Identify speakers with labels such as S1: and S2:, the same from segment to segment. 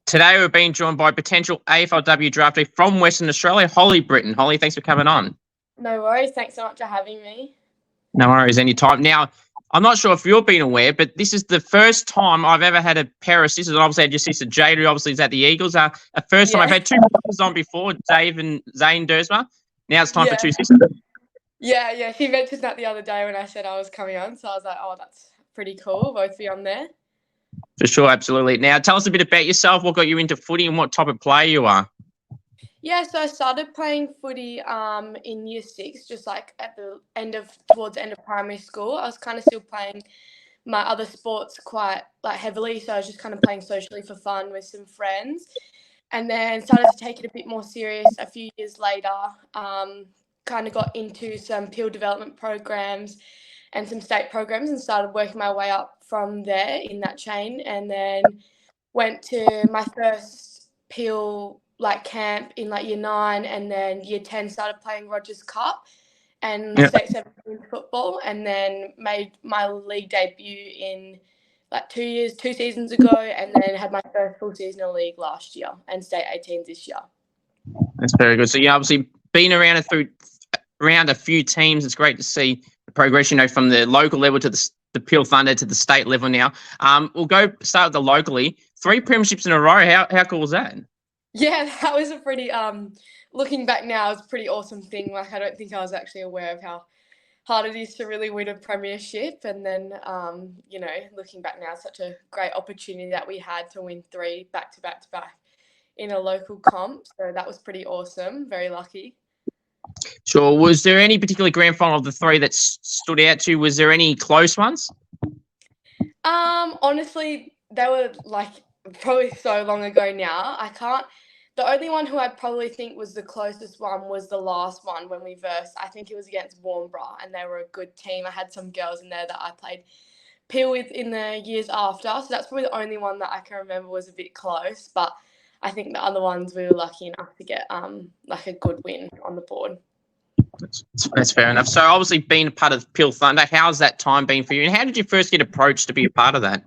S1: Today we're being joined by potential AFLW draftee from Western Australia, Holly Britton. Holly, thanks for coming on.
S2: No worries. Thanks so much for having me.
S1: No worries, anytime. Now, I'm not sure if you've been aware, but this is the first time I've ever had a pair of sisters. And obviously, I had your sister Jaide, who obviously is at the Eagles. A first time I've had two sisters on before, Dave and Zane Dersma. Now it's time for two sisters.
S2: Yeah. She mentioned that the other day when I said I was coming on. So I was like, oh, that's pretty cool. Both be on there.
S1: For sure, absolutely. Now, tell us a bit about yourself. What got you into footy and what type of player you are?
S2: Yeah, so I started playing footy in year 6, just like towards the end of primary school. I was kind of still playing my other sports quite like heavily, so I was just kind of playing socially for fun with some friends, and then started to take it a bit more serious a few years later. Kind of got into some PIL development programs and some state programs and started working my way up from there in that chain, and then went to my first PIL camp in year 9, and then year 10 started playing Rogers Cup and state 17 football, and then made my league debut in 2 seasons ago, and then had my first full season of league last year and state 18s this year.
S1: That's very good. So you obviously been around a few teams. It's great to see the progression, from the local level to the PIL Thunder to the state level now. We'll start with the locally. 3 premierships in a row. How cool was that?
S2: Yeah, that was a pretty, looking back now, it's a pretty awesome thing. I don't think I was actually aware of how hard it is to really win a premiership. And then, looking back now, it's such a great opportunity that we had to win 3 back-to-back in a local comp. So that was pretty awesome. Very lucky.
S1: Sure. Was there any particular grand final of the 3 that stood out to you? Was there any close ones?
S2: Honestly, they were probably so long ago now. The only one who I'd probably think was the closest one was the last one when we versed. I think it was against Warnbro, and they were a good team. I had some girls in there that I played PIL with in the years after. So that's probably the only one that I can remember was a bit close. But I think the other ones we were lucky enough to get a good win on the board.
S1: That's fair enough. So obviously being a part of PIL Thunder, how's that time been for you? And how did you first get approached to be a part of that?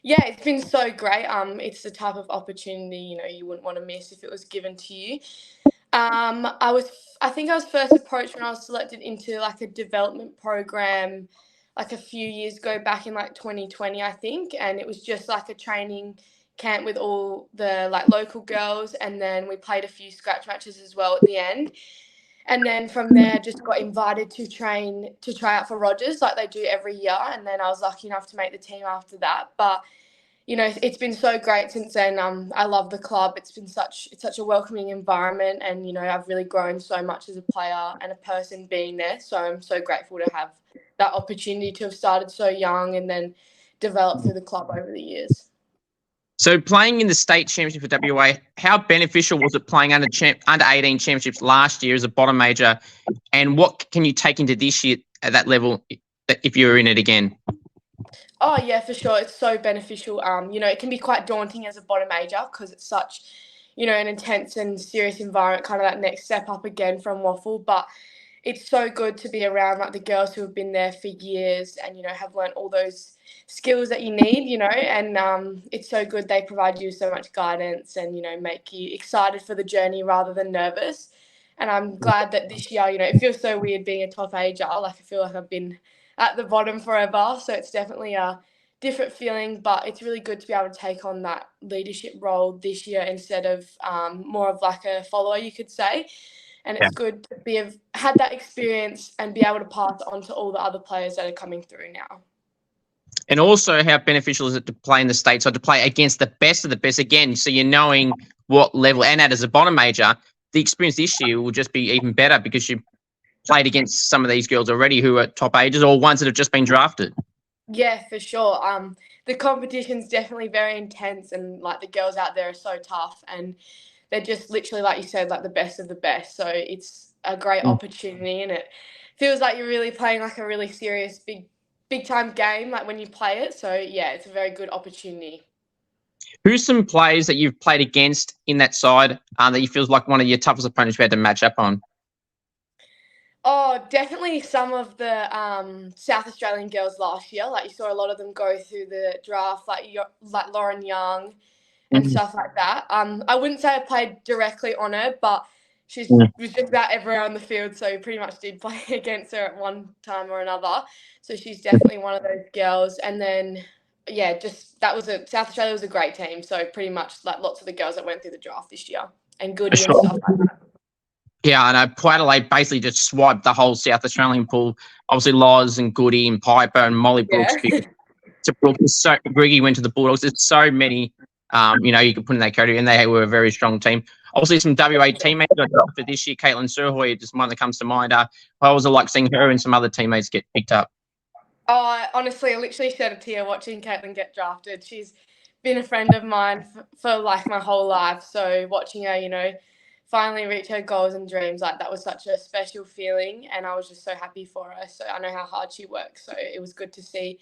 S2: Yeah, it's been so great. It's the type of opportunity, you wouldn't want to miss if it was given to you. I think I was first approached when I was selected into a development program a few years ago, back in 2020, I think, and it was just a training camp with all the local girls, and then we played a few scratch matches as well at the end. And then from there, just got invited to try out for Rogers like they do every year. And then I was lucky enough to make the team after that. But, it's been so great since then. I love the club. It's such a welcoming environment. And, I've really grown so much as a player and a person being there. So I'm so grateful to have that opportunity to have started so young and then developed through the club over the years.
S1: So playing in the state championship for WA, how beneficial was it playing under 18 championships last year as a bottom major? And what can you take into this year at that level if you're in it again?
S2: Oh, yeah, for sure. It's so beneficial. It can be quite daunting as a bottom major because it's such, an intense and serious environment, kind of that next step up again from WAFL. But it's so good to be around the girls who have been there for years and, have learned all those skills that you need, and it's so good. They provide you so much guidance and, make you excited for the journey rather than nervous. And I'm glad that this year, it feels so weird being a top ager. I feel like I've been at the bottom forever. So it's definitely a different feeling, but it's really good to be able to take on that leadership role this year instead of more of a follower, you could say. And it's good to have had that experience and be able to pass it on to all the other players that are coming through now.
S1: And also, how beneficial is it to play in the state side, to play against the best of the best again? So you're knowing what level, and as a bottom major, the experience this year will just be even better because you played against some of these girls already who are top agers or ones that have just been drafted.
S2: Yeah, for sure. The competition's definitely very intense, and the girls out there are so tough, and they're just literally, like you said, the best of the best. So it's a great opportunity, and it feels like you're really playing a really serious, big time game when you play it. So yeah, it's a very good opportunity.
S1: Who's some players that you've played against in that side that you feel like one of your toughest opponents you had to match up on?
S2: Oh, definitely some of the South Australian girls last year. You saw a lot of them go through the draft, like Lauren Young, and stuff like that. I wouldn't say I played directly on her, but she was just about everywhere on the field, so pretty much did play against her at one time or another. So she's definitely one of those girls. And then, yeah, just South Australia was a great team. So pretty much like lots of the girls that went through the draft this year and Goody and stuff like that.
S1: Yeah, I know. Port Adelaide basically just swiped the whole South Australian pool. Obviously, Loz and Goody and Piper and Molly Brooks.
S2: Yeah.
S1: To Brooks, so Griggy went to the Bulldogs. There's so many, you could put in that category, and they were a very strong team. Obviously, some WA teammates got drafted this year. Caitlin Surhoy, just one that comes to mind. How was it like seeing her and some other teammates get picked up?
S2: Oh, honestly, I literally shed a tear watching Caitlin get drafted. She's been a friend of mine for like my whole life. So watching her, finally reach her goals and dreams, like that was such a special feeling, and I was just so happy for her. So I know how hard she works. So it was good to see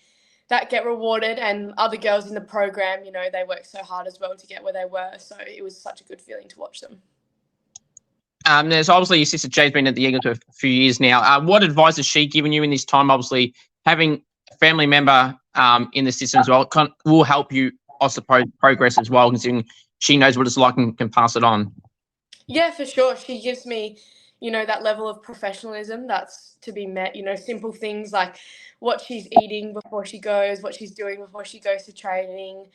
S2: that get rewarded, and other girls in the program, they worked so hard as well to get where they were. So it was such a good feeling to watch them.
S1: There's obviously your sister Jaide's been at the Eagles for a few years now. What advice has she given you in this time? Obviously, having a family member in the system as well will help you, I suppose, progress as well, considering she knows what it's like and can pass it on.
S2: Yeah, for sure. She gives me, that level of professionalism that's to be met. Simple things like what she's eating before she goes, what she's doing before she goes to training,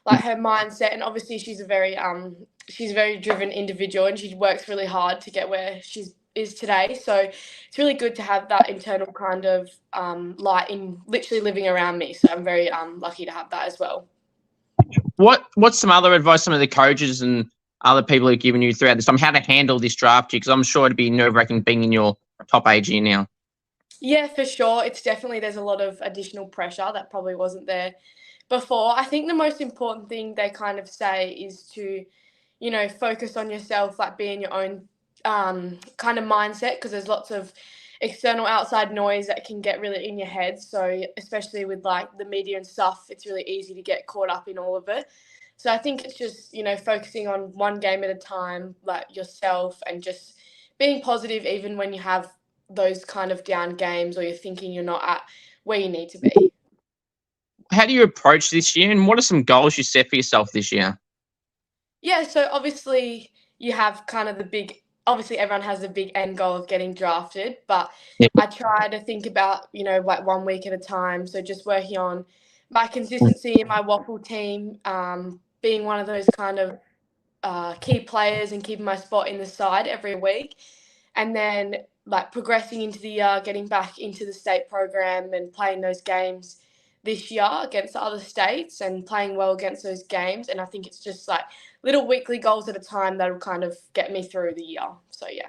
S2: like her mindset. And obviously she's a very driven individual, and she works really hard to get where she is today. So it's really good to have that internal kind of light in literally living around me. So I'm very lucky to have that as well.
S1: What's some other advice some of the coaches and other people have given you throughout this time, how to handle this draft year? Because I'm sure it'd be nerve-wracking being in your top age year now.
S2: Yeah, for sure. It's definitely, there's a lot of additional pressure that probably wasn't there before. I think the most important thing they kind of say is to, focus on yourself, like be in your own kind of mindset, because there's lots of external outside noise that can get really in your head. So especially with like the media and stuff, it's really easy to get caught up in all of it. So I think it's just, focusing on one game at a time, like yourself, and just being positive even when you have those kind of down games or you're thinking you're not at where you need to be.
S1: How do you approach this year, and what are some goals you set for yourself this year?
S2: Yeah, so obviously you have kind of obviously everyone has the big end goal of getting drafted, but I try to think about, like 1 week at a time. So just working on my consistency in my waffle team, being one of those kind of key players and keeping my spot in the side every week. And then like progressing into the year, getting back into the state program and playing those games this year against the other states and playing well against those games. And I think it's just like little weekly goals at a time that'll kind of get me through the year. So, yeah.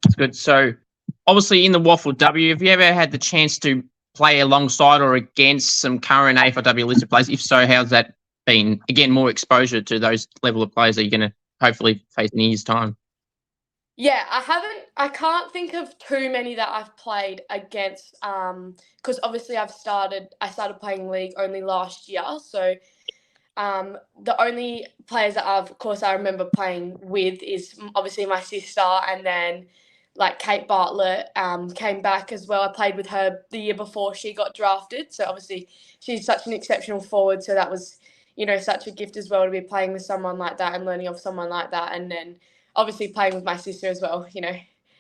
S1: That's good. So, obviously, in the Waffle W, have you ever had the chance to play alongside or against some current AFLW listed players? If so, how's that been? Again, more exposure to those level of players that you're going to hopefully face in a year's time.
S2: Yeah, I can't think of too many that I've played against, because obviously I started playing league only last year. So the only players that I remember playing with is obviously my sister, and then like Kate Bartlett came back as well. I played with her the year before she got drafted. So obviously she's such an exceptional forward. So that was, such a gift as well to be playing with someone like that and learning off someone like that. And then obviously playing with my sister as well,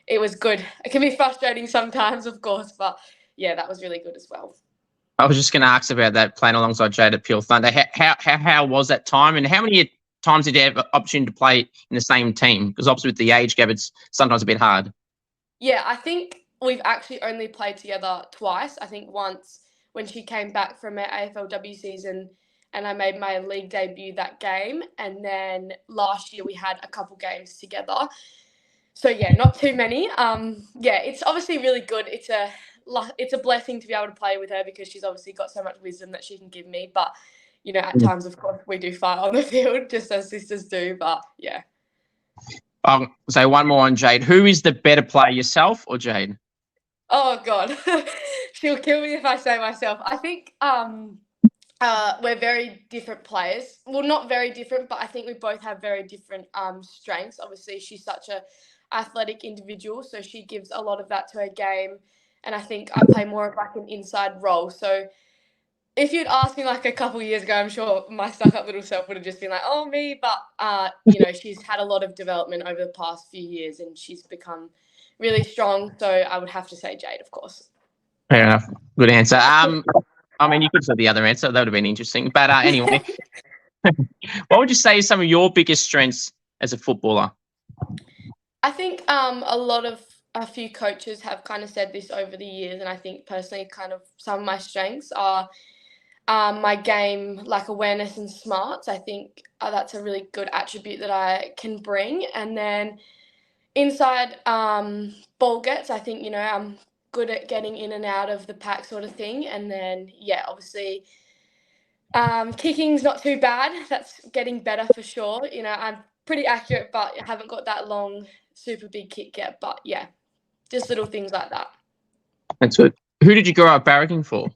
S2: it was good. It can be frustrating sometimes, of course, but yeah, that was really good as well.
S1: I was just going to ask about that, playing alongside Jaide at Peel Thunder. How was that time, and how many times did you have an opportunity to play in the same team? Because obviously with the age gap, it's sometimes a bit hard.
S2: Yeah, I think we've actually only played together twice. I think once when she came back from her AFLW season and I made my league debut that game. And then last year we had a couple games together. So, yeah, not too many. Yeah, it's obviously really good. It's a blessing to be able to play with her because she's obviously got so much wisdom that she can give me. But, at times, of course, we do fight on the field just as sisters do. But, yeah.
S1: I'll say one more on Jaide. Who is the better player, yourself or Jaide?
S2: Oh, God. She'll kill me if I say myself. I think we're very different players. Well, not very different, but I think we both have very different strengths. Obviously, she's such a athletic individual, so she gives a lot of that to her game. And I think I play more of like an inside role. So if you'd asked me like a couple of years ago, I'm sure my stuck-up little self would have just been like, "Oh, me." But she's had a lot of development over the past few years, and she's become really strong. So I would have to say Jaide, of course.
S1: Fair enough. Good answer. I mean, you could say the other answer. That would have been interesting. But anyway, what would you say is some of your biggest strengths as a footballer?
S2: I think a few coaches have kind of said this over the years, and I think personally, kind of some of my strengths are my game, like awareness and smarts. I think that's a really good attribute that I can bring. And then inside ball gets, I think I'm good at getting in and out of the pack sort of thing. And then obviously kicking's not too bad. That's getting better for sure. I'm pretty accurate, but I haven't got that long, super big kick yet. But yeah, just little things like that.
S1: That's good. Who did you grow up barracking for?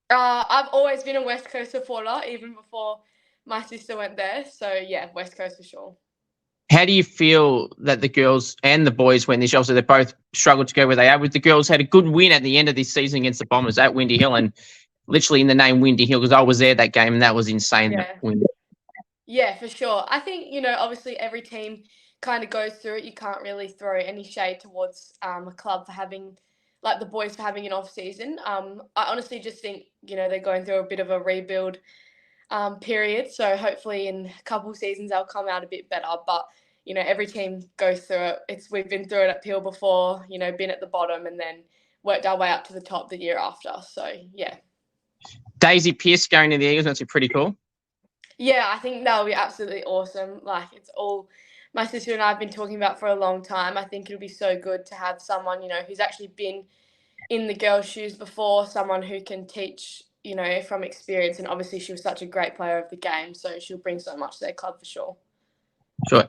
S2: I've always been a West Coast supporter, even before my sister went there. So yeah, West Coast for sure.
S1: How do you feel that the girls and the boys went this year? Obviously, they both struggled to go where they are. With the girls had a good win at the end of this season against the Bombers at Windy Hill, and literally in the name Windy Hill, because I was there that game and that was insane.
S2: Yeah. Yeah, for sure. I think, obviously every team kind of goes through it. You can't really throw any shade towards a club for having, like the boys for having an off season. I honestly just think, they're going through a bit of a rebuild period. So hopefully in a couple of seasons they'll come out a bit better. But, every team goes through it. We've been through it at Peel before, been at the bottom and then worked our way up to the top the year after. So, yeah.
S1: Daisy Pearce going to the Eagles, that's pretty cool.
S2: Yeah, I think that would be absolutely awesome. Like, it's all my sister and I have been talking about for a long time. I think it'll be so good to have someone, who's actually been in the girls' shoes before, someone who can teach, from experience. And obviously she was such a great player of the game, so she'll bring so much to their club for sure.
S1: Sure.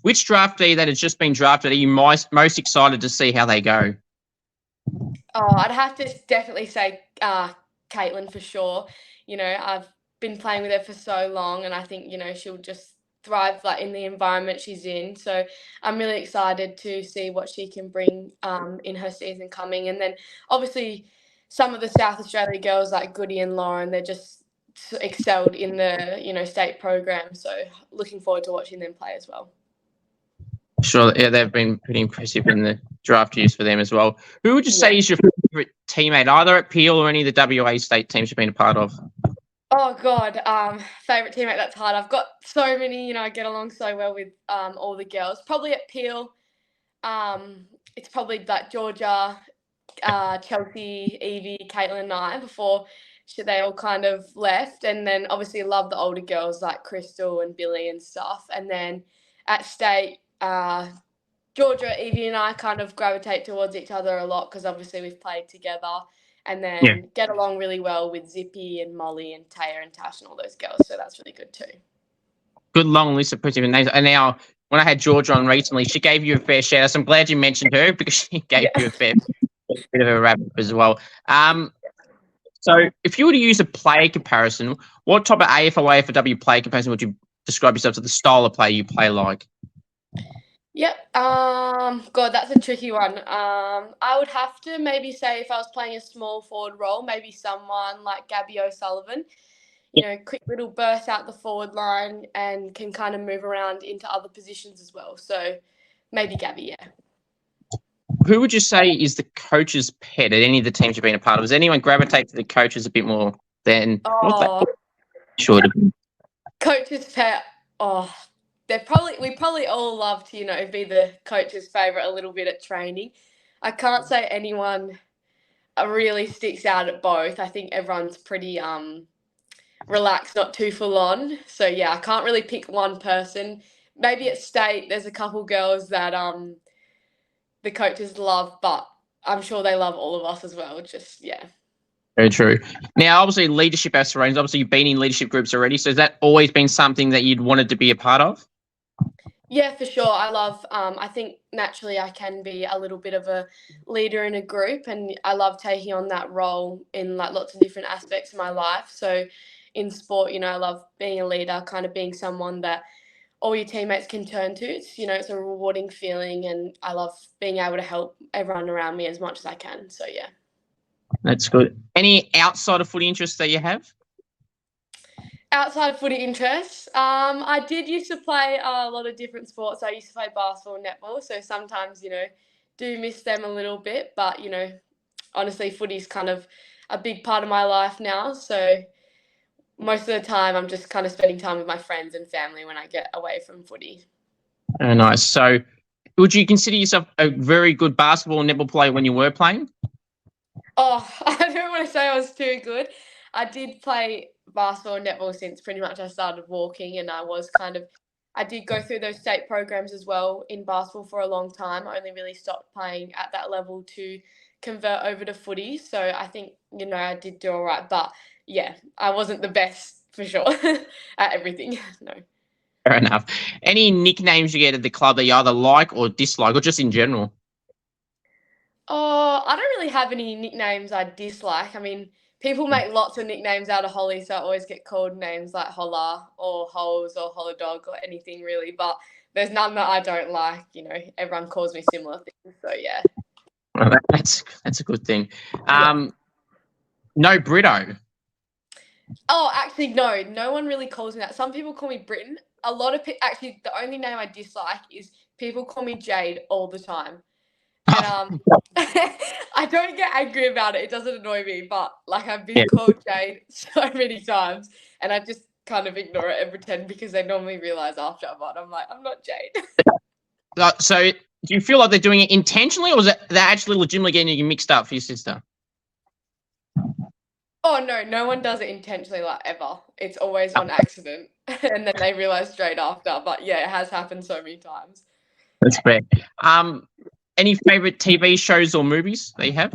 S1: Which draftee that has just been drafted are you most excited to see how they go?
S2: Oh, I'd have to definitely say Caitlin for sure. I've been playing with her for so long, and I think she'll just thrive like in the environment she's in. So I'm really excited to see what she can bring in her season coming. And then obviously some of the South Australia girls like Goody and Lauren, they're just excelled in the state program. So looking forward to watching them play as well.
S1: Sure, yeah, they've been pretty impressive in the draft years for them as well. Who would you say is your favourite teammate, either at Peel or any of the WA state teams you've been a part of?
S2: Oh God, favourite teammate, that's hard. I've got so many, I get along so well with all the girls. Probably at Peel, it's probably like Georgia, Chelsea, Evie, Caitlin and I before they all kind of left. And then obviously love the older girls like Crystal and Billy and stuff. And then at state, Georgia, Evie and I kind of gravitate towards each other a lot because obviously we've played together. And then get along really well with Zippy and Molly and Taya and Tash and all those girls. So that's really good too.
S1: Good long list of pretty names. And now, when I had Georgia on recently, she gave you a fair shout out. So I'm glad you mentioned her because she gave you a fair bit of a wrap up as well. So if you were to use a player comparison, what type of AFL, AFLW player comparison would you describe yourself to the style of player you play like?
S2: Yep. God, that's a tricky one. I would have to maybe say if I was playing a small forward role, maybe someone like Gabby O'Sullivan. Quick little burst out the forward line and can kind of move around into other positions as well. So maybe Gabby, yeah.
S1: Who would you say is the coach's pet at any of the teams you've been a part of? Does anyone gravitate to the coaches a bit more than sure?
S2: Coach's pet. Oh, we probably all love to, be the coach's favourite a little bit at training. I can't say anyone really sticks out at both. I think everyone's pretty relaxed, not too full on. So yeah, I can't really pick one person. Maybe at state there's a couple girls that the coaches love, but I'm sure they love all of us as well. Just yeah.
S1: Very true. Now, obviously, leadership aspirations. Obviously, you've been in leadership groups already. So has that always been something that you'd wanted to be a part of?
S2: Yeah, for sure. I love, I think naturally I can be a little bit of a leader in a group, and I love taking on that role in like lots of different aspects of my life. So in sport, I love being a leader, kind of being someone that all your teammates can turn to. It's a rewarding feeling, and I love being able to help everyone around me as much as I can. So yeah.
S1: That's good. Any outside of footy interests that you have?
S2: Outside of footy interests, I did used to play a lot of different sports. I used to play basketball and netball, so sometimes, do miss them a little bit. But, honestly, footy's kind of a big part of my life now. So most of the time I'm just kind of spending time with my friends and family when I get away from footy.
S1: Nice. So would you consider yourself a very good basketball and netball player when you were playing?
S2: Oh, I don't want to say I was too good. I did play basketball and netball since pretty much I started walking, and I did go through those state programs as well in basketball for a long time. I only really stopped playing at that level to convert over to footy. So I think, I did do all right. But yeah, I wasn't the best for sure at everything. No.
S1: Fair enough. Any nicknames you get at the club that you either like or dislike, or just in general?
S2: Oh, I don't really have any nicknames I dislike. I mean, people make lots of nicknames out of Holly, so I always get called names like Holla or Holes or Holla Dog or anything really, but there's none that I don't like. Everyone calls me similar things, so yeah.
S1: Well, that's a good thing. No Brito.
S2: Oh, actually, no one really calls me that. Some people call me Britton. A lot of people, actually, the only name I dislike is people call me Jaide all the time. And I don't get angry about it. It doesn't annoy me, but I've been called Jade so many times, and I just kind of ignore it and pretend because they normally realize after I'm like, I'm not Jade.
S1: So do you feel like they're doing it intentionally, or is it they're actually legitimately getting you mixed up for your sister?
S2: Oh no one does it intentionally ever. It's always on accident, and then they realize straight after. But yeah, it has happened so many times.
S1: That's fair. Any favorite TV shows or movies that you have?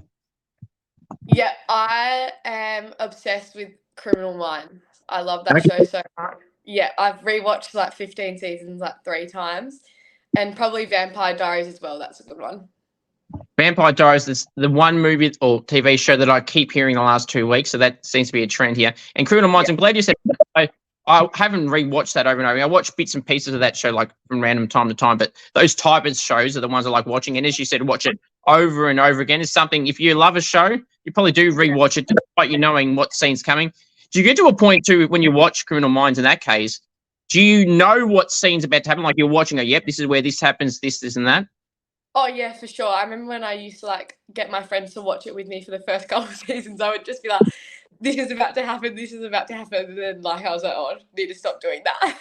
S2: Yeah, I am obsessed with Criminal Minds. I love that show so much. Yeah, I've rewatched 15 seasons 3 times, and probably Vampire Diaries as well. That's a good one.
S1: Vampire Diaries is the one movie or TV show that I keep hearing the last 2 weeks, so that seems to be a trend here. And Criminal Minds, I'm glad you said that. I haven't rewatched that over and over. I watch bits and pieces of that show from random time to time, but those type of shows are the ones I like watching. And as you said, watch it over and over again. Is something, if you love a show, you probably do rewatch it despite you knowing what scene's coming. Do you get to a point too when you watch Criminal Minds in that case, do you know what scene's about to happen? Like you're watching yep, this is where this happens, this, and that?
S2: Oh yeah, for sure. I remember when I used to get my friends to watch it with me for the first couple of seasons. I would just be like, "This is about to happen. This is about to happen," and then I was like, "Oh, I need to stop doing that."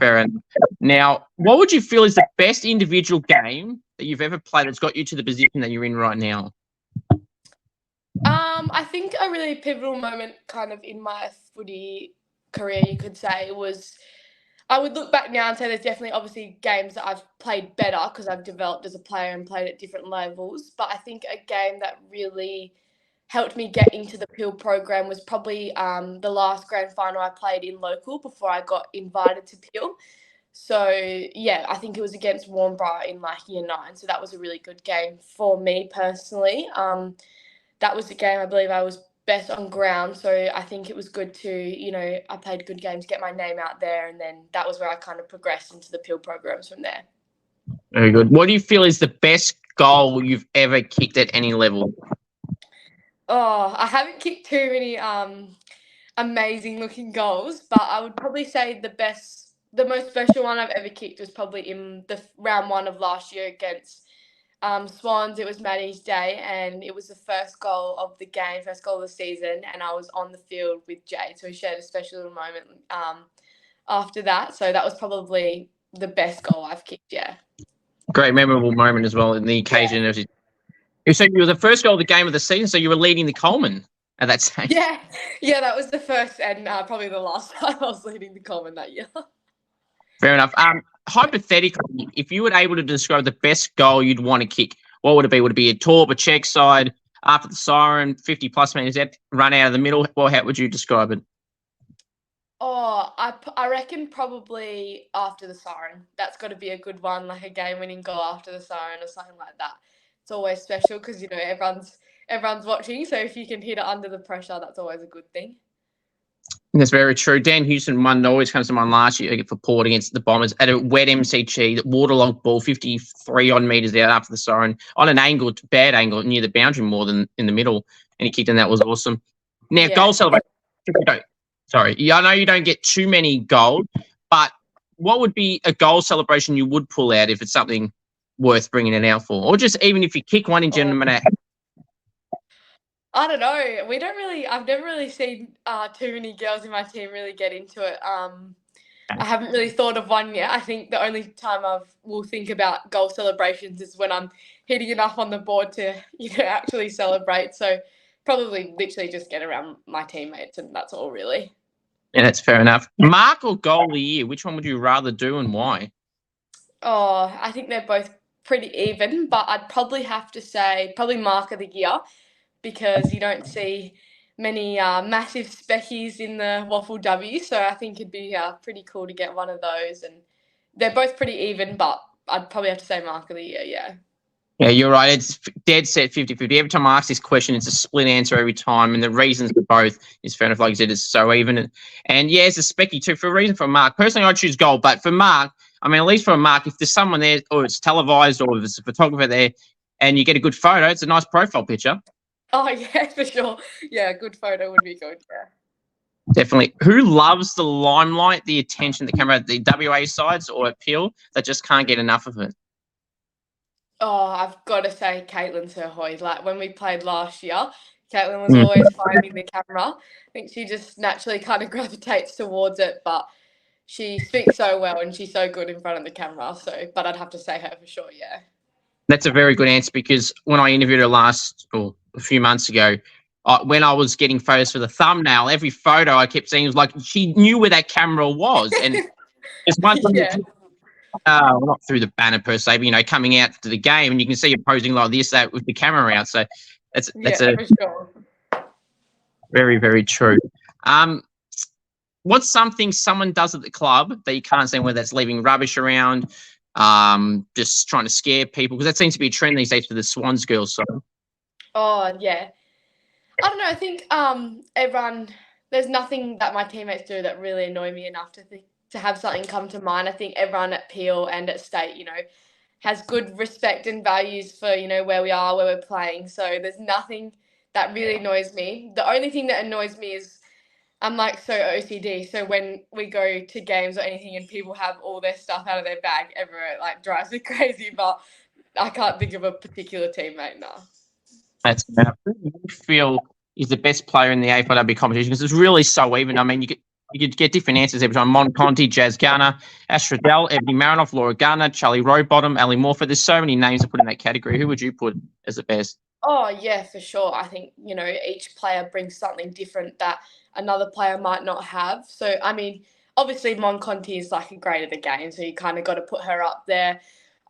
S1: Fair enough. Now, what would you feel is the best individual game that you've ever played that's got you to the position that you're in right now?
S2: I think a really pivotal moment kind of in my footy career, you could say, was I would look back now and say there's definitely obviously games that I've played better because I've developed as a player and played at different levels. But I think a game that really helped me get into the Peel program was probably the last grand final I played in local before I got invited to Peel. So yeah, I think it was against Warnborough in year 9. So that was a really good game for me personally. That was the game I believe I was best on ground. So I think it was good to, I played good games, get my name out there. And then that was where I kind of progressed into the Peel programs from there.
S1: Very good. What do you feel is the best goal you've ever kicked at any level?
S2: Oh, I haven't kicked too many amazing looking goals, but I would probably say the most special one I've ever kicked was probably in the round 1 of last year against Swans. It was Maddie's day, and it was the first goal of the game, first goal of the season, and I was on the field with Jaide, so we shared a special little moment after that. So that was probably the best goal I've kicked. Yeah,
S1: Great memorable moment as well in the occasion.
S2: yeah.
S1: So you were the first goal of the game of the season, so you were leading the Coleman at that stage.
S2: Yeah, that was the first and probably the last time I was leading the Coleman that year.
S1: Fair enough. Hypothetically, if you were able to describe the best goal you'd want to kick, what would it be? Would it be a torp, a check side, after the siren, 50 plus meters out, run out of the middle? Well, how would you describe it?
S2: Oh, I reckon probably after the siren. That's got to be a good one, like a game-winning goal after the siren or something like that. It's always special because everyone's watching. So if you can hit it under the pressure, that's always a good thing.
S1: That's very true. Dan Houston one always comes to mind last year for Port against the Bombers at a wet MCG, waterlogged ball, 53 odd metres out after the siren on an angle, bad angle near the boundary more than in the middle, and he kicked in. That was awesome. Now,
S2: Yeah.
S1: goal celebration. Sorry, yeah, I know you don't get too many goals, but what would be a goal celebration you would pull out if it's something worth bringing it out for, or just even if you kick one in general, no matter.
S2: I don't know. I've never really seen too many girls in my team really get into it. I haven't really thought of one yet. I think the only time will think about goal celebrations is when I'm hitting enough on the board to, actually celebrate. So probably literally just get around my teammates, and that's all really.
S1: Yeah, that's fair enough. Mark or goal of the year? Which one would you rather do and why?
S2: Oh, I think they're both pretty even, but I'd probably have to say probably mark of the year, because you don't see many massive speckies in the Waffle W. So I think it'd be pretty cool to get one of those. And they're both pretty even, but I'd probably have to say mark of the year, yeah.
S1: Yeah, you're right. It's dead set 50-50. Every time I ask this question, it's a split answer every time. And the reasons for both is fair enough. Like you said, it's so even. And yeah, it's a specky too. For a reason for Mark, personally, I'd choose gold. But for Mark, I mean, at least for Mark, if there's someone there or it's televised or if there's a photographer there and you get a good photo, it's a nice profile picture.
S2: Oh, yeah, for sure. Yeah, a good photo would be good, yeah.
S1: Definitely. Who loves the limelight, the attention, the camera, the WA sides or appeal that just can't get enough of it?
S2: Oh, I've got to say Caitlin Sirhoy. Like when we played last year, Caitlin was always finding the camera. I think she just naturally kind of gravitates towards it, but she speaks so well and she's so good in front of the camera. So, but I'd have to say her for sure, yeah.
S1: That's a very good answer because when I interviewed her a few months ago, when I was getting photos for the thumbnail, every photo I kept seeing was like she knew where that camera was, and it's one thing,
S2: Yeah.
S1: not through the banner per se, but coming out to the game, and you can see you posing like this, that with the camera out. So that's
S2: for sure.
S1: Very, very true. What's something someone does at the club that you can't stand, whether that's leaving rubbish around, just trying to scare people? Because that seems to be a trend these days for the Swans girls. So.
S2: Oh, yeah. I don't know. I think everyone, there's nothing that my teammates do that really annoy me enough to have something come to mind. I think everyone at Peel and at State, has good respect and values for, where we are, where we're playing. So there's nothing that really annoys me. The only thing that annoys me is I'm like so OCD. So when we go to games or anything and people have all their stuff out of their bag everywhere, it like drives me crazy. But I can't think of a particular teammate now.
S1: That's enough. Who do you feel is the best player in the AFLW competition? Because it's really so even. I mean, you could get different answers every time. Mon Conti, Jazz Garner, Ash Riddell, Ebony Marinoff, Laura Garner, Charlie Rowbottom, Ali Morford. There's so many names to put in that category. Who would you put as the best?
S2: Oh, yeah, for sure. I think, each player brings something different that another player might not have. So, I mean, obviously Mon Conti is like a great at the game, so you kind of got to put her up there.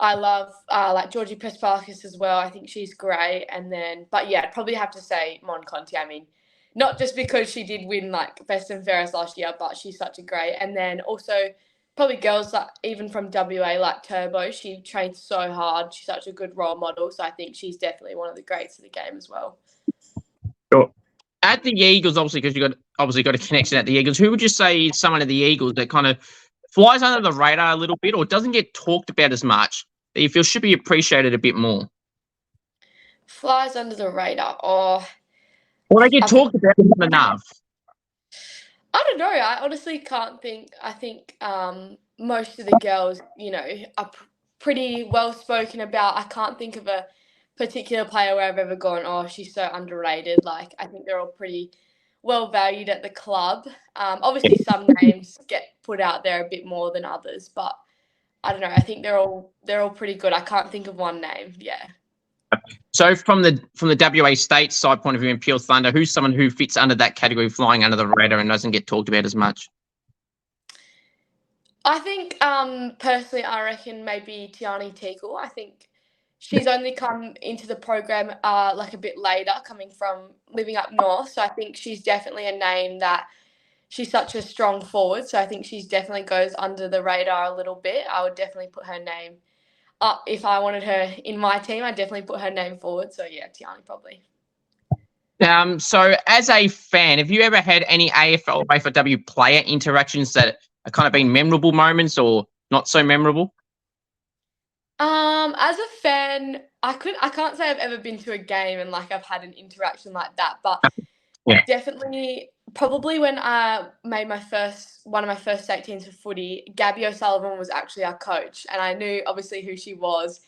S2: I love like Georgie Prespakis as well. I think she's great. And then, but yeah, I'd probably have to say Mon Conti. I mean, not just because she did win like best and fairest last year, but she's such a great. And then also probably girls like even from WA like Turbo. She trains so hard. She's such a good role model. So I think she's definitely one of the greats of the game as well.
S1: Sure. At the Eagles, obviously, because you got a connection at the Eagles. Who would you say is someone at the Eagles that kind of flies under the radar a little bit, or doesn't get talked about as much, that you feel should be appreciated a bit more?
S2: Flies under the radar. Oh,
S1: Well, they get talked about enough.
S2: I don't know. I honestly can't think. I think most of the girls, are pretty well spoken about. I can't think of a particular player where I've ever gone, oh, she's so underrated. Like, I think they're all pretty well valued at the club. Obviously, some names get put out there a bit more than others, but I don't know. I think they're all pretty good. I can't think of one name. Yeah.
S1: So from the WA State side point of view in Peel Thunder, who's someone who fits under that category, flying under the radar and doesn't get talked about as much?
S2: I think personally, I reckon maybe Tiani Teakle. I think she's only come into the program like a bit later, coming from living up north. So I think she's definitely a name that she's such a strong forward. So I think she's definitely goes under the radar a little bit. I would definitely put her name up if I wanted her in my team. I'd definitely put her name forward. So yeah, Tiani probably.
S1: So as a fan, have you ever had any AFL or AFLW player interactions that are kind of been memorable moments or not so memorable?
S2: As a fan, I can't say I've ever been to a game and like I've had an interaction like that, but
S1: Yeah.
S2: definitely probably when I made one of my first state teams for footy, Gabby O'Sullivan was actually our coach, and I knew obviously who she was,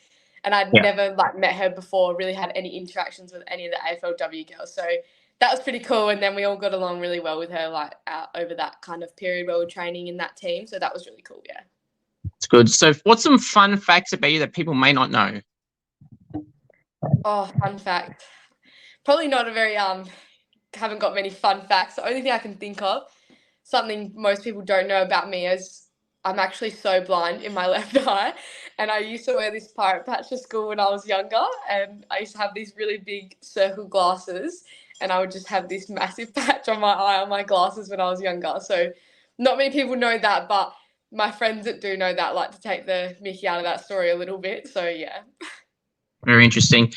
S2: and I'd
S1: Yeah.
S2: never like met her before, really had any interactions with any of the AFLW girls. So that was pretty cool, and then we all got along really well with her like over that kind of period where we were training in that team. So that was really cool, yeah.
S1: It's good. So what's some fun facts about you that people may not know?
S2: Oh, fun fact. Probably not a very haven't got many fun facts. The only thing I can think of, something most people don't know about me, is I'm actually so blind in my left eye, and I used to wear this pirate patch to school when I was younger, and I used to have these really big circle glasses, and I would just have this massive patch on my eye on my glasses when I was younger. So not many people know that, but my friends that do know that like to take the mickey out of that story a little bit. So yeah.
S1: Very interesting.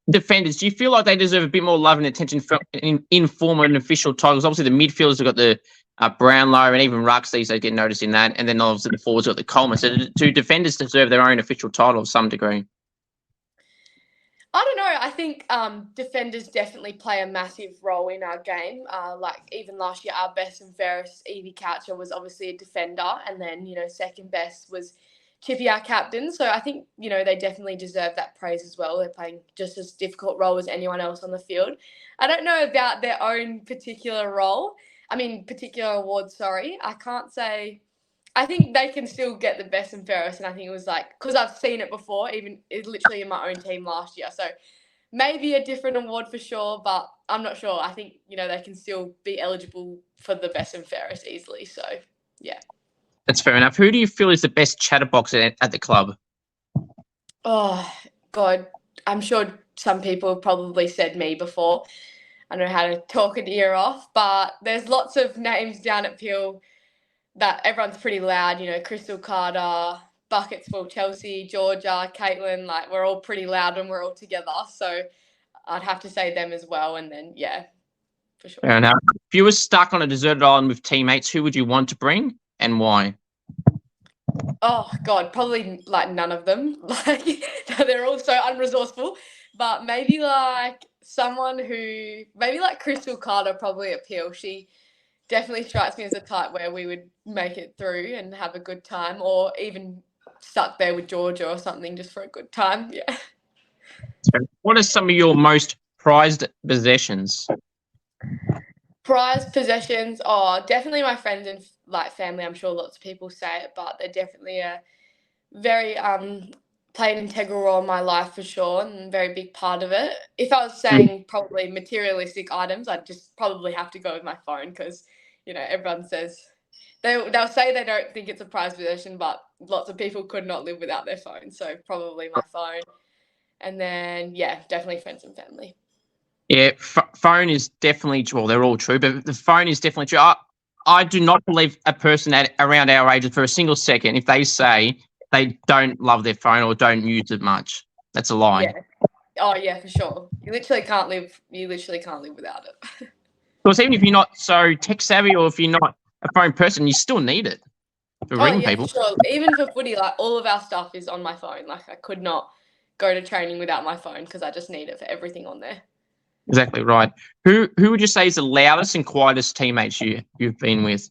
S1: Defenders, do you feel like they deserve a bit more love and attention in former and official titles? Obviously, the midfielders have got the Brownlow and even Rucks these days get noticed in that, and then obviously the forwards got the Coleman. So do defenders deserve their own official title of some degree?
S2: I don't know. I think defenders definitely play a massive role in our game. Like even last year, our best and fairest Evie Coucher was obviously a defender, and then second best was Chippy, our captain. So I think they definitely deserve that praise as well. They're playing just as difficult role as anyone else on the field. I don't know about their own particular role. I mean, particular award. Sorry, I can't say. I think they can still get the best and fairest, and I think it was like because I've seen it before, even literally in my own team last year. So maybe a different award for sure, but I'm not sure. I think they can still be eligible for the best and fairest easily. So yeah.
S1: That's fair enough. Who do you feel is the best chatterbox at the club?
S2: Oh God, I'm sure some people have probably said me before. I don't know how to talk an ear off, but there's lots of names down at Peel that everyone's pretty loud, Crystal Carter, Buckets for Chelsea, Georgia, Caitlin, like we're all pretty loud when we're all together. So I'd have to say them as well. And then, yeah, for sure.
S1: Fair enough. If you were stuck on a deserted island with teammates, who would you want to bring and why?
S2: Oh, God, probably like none of them. Like they're all so unresourceful. But maybe like maybe like Crystal Carter probably appeal. She definitely strikes me as a type where we would make it through and have a good time, or even stuck there with Georgia or something just for a good time. Yeah.
S1: So what are some of your most prized possessions?
S2: Prized possessions, oh, definitely my friends and like family. I'm sure lots of people say it, but they're definitely a very play an integral role in my life for sure, and a very big part of it. If I was saying probably materialistic items, I'd just probably have to go with my phone because everyone says they'll say they don't think it's a prized possession, but lots of people could not live without their phone. So probably my phone, and then yeah, definitely friends and family.
S1: Yeah, phone is definitely true. Well, they're all true, but the phone is definitely true. I do not believe a person around our age for a single second if they say they don't love their phone or don't use it much. That's a lie.
S2: Yeah. Oh yeah, for sure. You literally can't live without it.
S1: Because even if you're not so tech savvy or if you're not a phone person, you still need it to
S2: Oh
S1: ring
S2: yeah,
S1: people.
S2: for sure. Even for footy, like all of our stuff is on my phone. Like I could not go to training without my phone because I just need it for everything on there.
S1: Exactly right. Who would you say is the loudest and quietest teammates you've been with?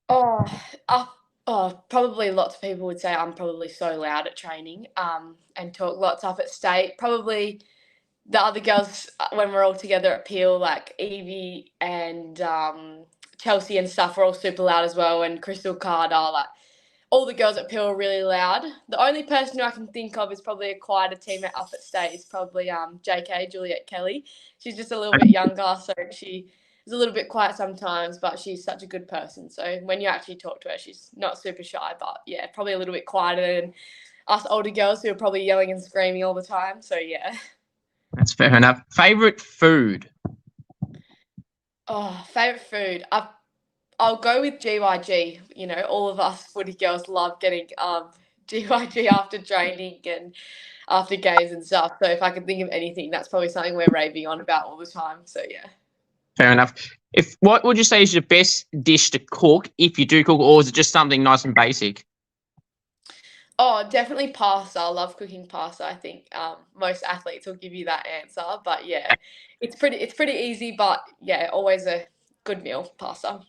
S2: Oh, probably lots of people would say I'm probably so loud at training, and talk lots up at state. Probably the other girls when we're all together at Peel, like Evie and Chelsea and stuff, we're all super loud as well. And Crystal Carter, like all the girls at Peel are really loud. The only person who I can think of is probably a quieter teammate up at state is probably JK, Juliet Kelly. She's just a little bit younger, so she is a little bit quiet sometimes, but she's such a good person. So when you actually talk to her, she's not super shy, but yeah, probably a little bit quieter than us older girls who are probably yelling and screaming all the time. So yeah.
S1: That's fair enough. Favorite food?
S2: Oh, favourite food. I'll go with GYG. All of us footy girls love getting GYG after training, and after games and stuff. So if I could think of anything, that's probably something we're raving on about all the time. So yeah.
S1: Fair enough. What would you say is your best dish to cook if you do cook, or is it just something nice and basic?
S2: Oh, definitely pasta. I love cooking pasta. I think most athletes will give you that answer. But yeah, it's pretty easy. But yeah, always a good meal, pasta.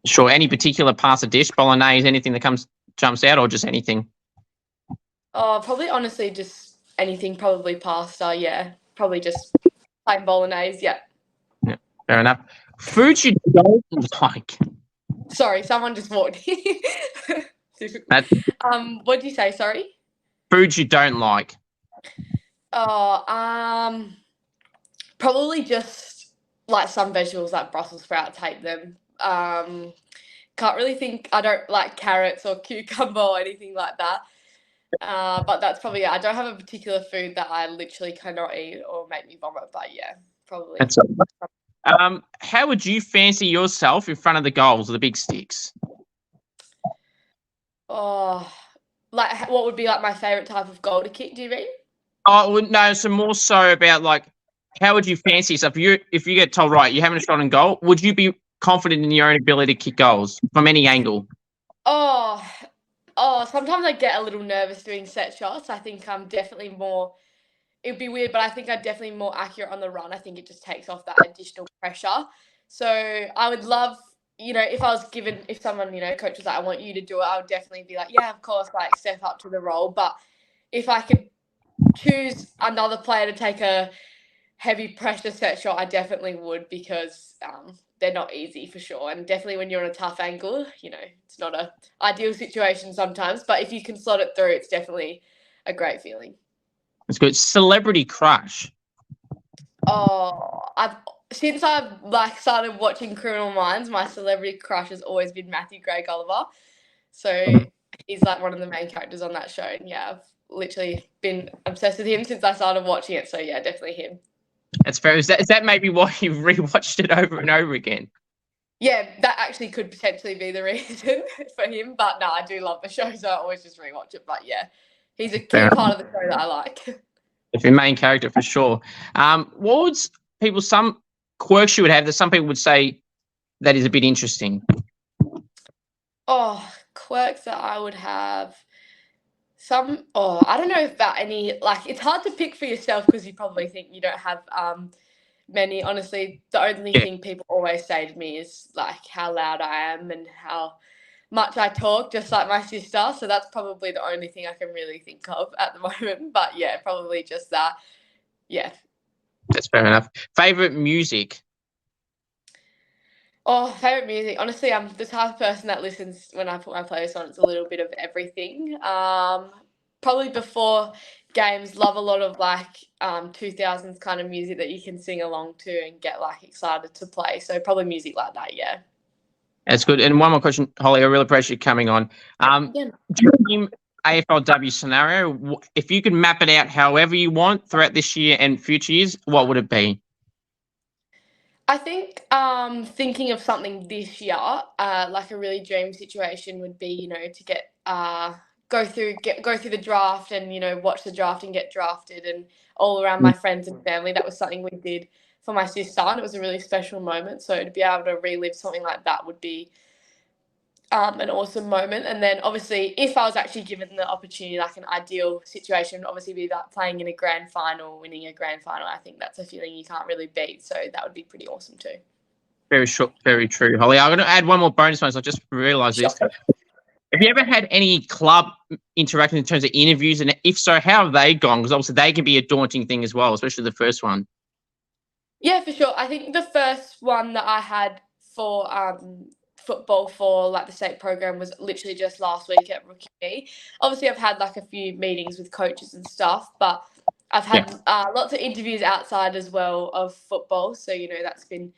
S1: Sure. Any particular pasta dish, bolognese, anything that jumps out, or just anything?
S2: Oh, probably honestly just anything. Probably pasta. Yeah, probably just plain bolognese. Yeah.
S1: Yeah, fair enough. Foods you don't like.
S2: Sorry, someone just walked in.
S1: That
S2: What did you say? Sorry.
S1: foods you don't like.
S2: Oh, probably just like some vegetables like Brussels sprouts. Hate them. Can't really think. I don't like carrots or cucumber or anything like that. But that's probably it. I don't have a particular food that I literally cannot eat or make me vomit. But yeah, probably.
S1: That's how would you fancy yourself in front of the goals or the big sticks?
S2: Oh, like what would be like my favorite type of goal to kick? Do you mean?
S1: Oh well, no, so more so about like how would you fancy yourself? If you get told right, you haven't a shot on goal, would you be confident in your own ability to kick goals from any angle?
S2: Oh, sometimes I get a little nervous doing set shots. I think I'm definitely more. It would be weird, but I think I'm definitely more accurate on the run. I think it just takes off that additional pressure. So I would love, if I was given, if someone, coach was like, I want you to do it, I would definitely be like, yeah, of course, like step up to the role. But if I could choose another player to take a heavy pressure set shot, I definitely would because they're not easy for sure. And definitely when you're on a tough angle, it's not a ideal situation sometimes. But if you can slot it through, it's definitely a great feeling.
S1: That's good. Celebrity crush.
S2: Oh, since I've started watching Criminal Minds, my celebrity crush has always been Matthew Gray Gulliver. So he's like one of the main characters on that show. And yeah, I've literally been obsessed with him since I started watching it. So yeah, definitely him.
S1: That's fair. Is that maybe why you've rewatched it over and over again?
S2: Yeah, that actually could potentially be the reason for him. But no, I do love the show, so I always just rewatch it. But yeah, he's a key part of the show that I like.
S1: If your main character for sure. What would some quirks you would have that some people would say that is a bit interesting?
S2: Oh, quirks that I would have. I don't know about any, it's hard to pick for yourself because you probably think you don't have many. Honestly, the only thing people always say to me is like how loud I am and how much I talk, just like my sister. So that's probably the only thing I can really think of at the moment. But yeah, probably just that. Yeah.
S1: That's fair enough. Favorite music?
S2: Oh, favorite music. Honestly, I'm the type of person that listens when I put my playlist on. It's a little bit of everything. Probably before games, love a lot of 2000s kind of music that you can sing along to and get excited to play. So probably music like that. Yeah.
S1: That's good. And one more question, Holly. I really appreciate you coming on. Dream AFLW scenario. If you could map it out however you want throughout this year and future years, what would it be?
S2: I think thinking of something this year, like a really dream situation would be, to get go through the draft and watch the draft and get drafted and all around my friends and family. That was something we did for my sister, and it was a really special moment. So to be able to relive something like that would be an awesome moment. And then obviously if I was actually given the opportunity, like an ideal situation, obviously be that playing in a grand final, winning a grand final. I think that's a feeling you can't really beat. So that would be pretty awesome too.
S1: Very short, very true, Holly. I'm going to add one more bonus one. So I just realised this. Have you ever had any club interaction in terms of interviews? And if so, how have they gone? Because obviously they can be a daunting thing as well, especially the first one.
S2: Yeah, for sure. I think the first one that I had for football for the state program was literally just last week at Rookie. Obviously, I've had a few meetings with coaches and stuff, but I've had lots of interviews outside as well of football. So, that's been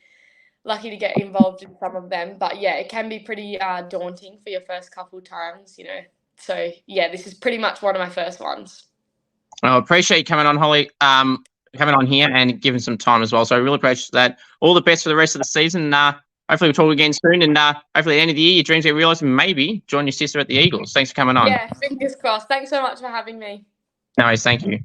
S2: lucky to get involved in some of them. But yeah, it can be pretty daunting for your first couple times, So yeah, this is pretty much one of my first ones.
S1: I appreciate you coming on, Holly. Coming on here and giving some time as well. So I really appreciate that. All the best for the rest of the season. Hopefully we'll talk again soon. And hopefully at the end of the year, your dreams get realised and maybe join your sister at the Eagles. Thanks for coming on.
S2: Yeah, fingers crossed. Thanks so much for having me.
S1: No worries. Thank you.